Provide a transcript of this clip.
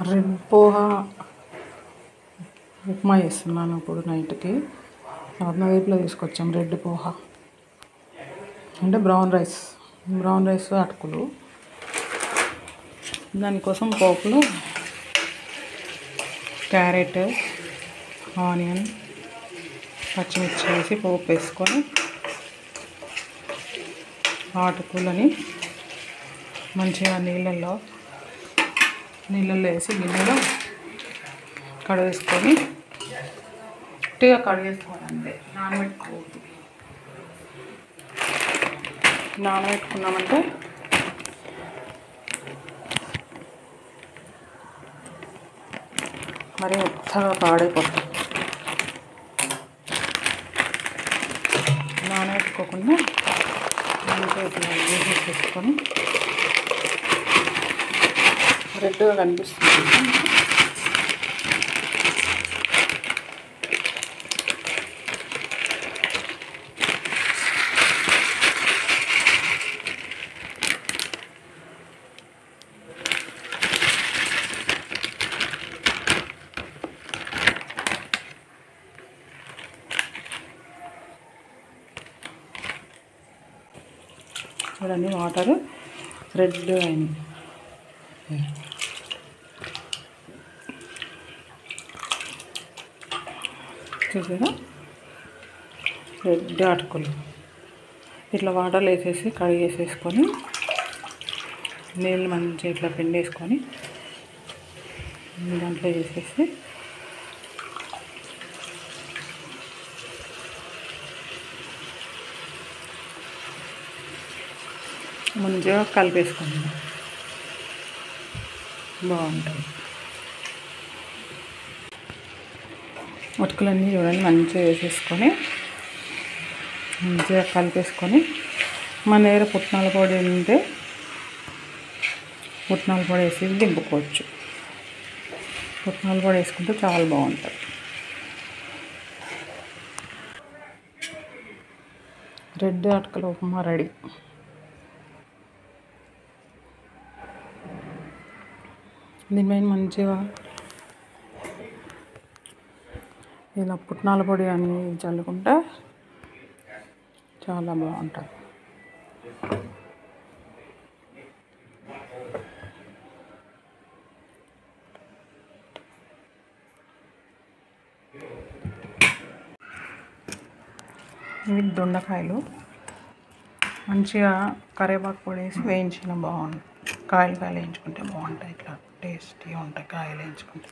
Red poha upma చేస్తున్నాను ఇప్పుడు నైట్కి. రత్నదీప్లో తీసుకొచ్చాం రెడ్ పోహా అంటే బ్రౌన్ రైస్ అటుకులు. దానికోసం పోపులు క్యారెట్, ఆనియన్, పచ్చిమిర్చి వేసి పోపు వేసుకొని అటుకులని మంచిగా నీళ్ళల్లో వేసి గిన్నెలో కడిగేసుకొని గట్టిగా కడిగేసుకోవాలి. అంతే, నానబెట్టుకున్నామంటే మరి మెత్తగా పాడైపోతుంది. నానబెట్టుకోకుండా వేసేసుకొని రెడ్గా కనిపిస్తుంది. చూడండి, వాటర్ రెడ్ అయింది. చూసారా, రెడ్ అటుకులు ఇట్లా వాటర్లో వేసేసి కడిగేసేసుకొని నీళ్ళు మంచిగా ఇట్లా పిండేసుకొని దాంట్లో వేసేసి మంచిగా కలిపేసుకుందాం. బాగుంటుంది. అటుకులన్నీ చూడండి మంచిగా వేసేసుకొని మంచిగా కలిపేసుకొని మన దగ్గర పుట్నాల పొడి ఉంటే పుట్నాల పొడి వేసి దింపుకోవచ్చు. పుట్నాల పొడి వేసుకుంటే చాలా బాగుంటుంది. రెడ్ అటుకుల ఉప్మా రెడీ. దీనిపైన మంచిగా ఇలా పుట్నాల పొడి అని చల్లుకుంటే చాలా బాగుంటుంది. ఇవి దొండకాయలు మంచిగా కరివేపాకు పొడి వేసి వేయించిన బాగుంటుంది. కాయలు వేయించుకుంటే బాగుంటాయి. ఇట్లా టేస్టీగా ఉంటాయి కాయలు వేయించుకుంటే.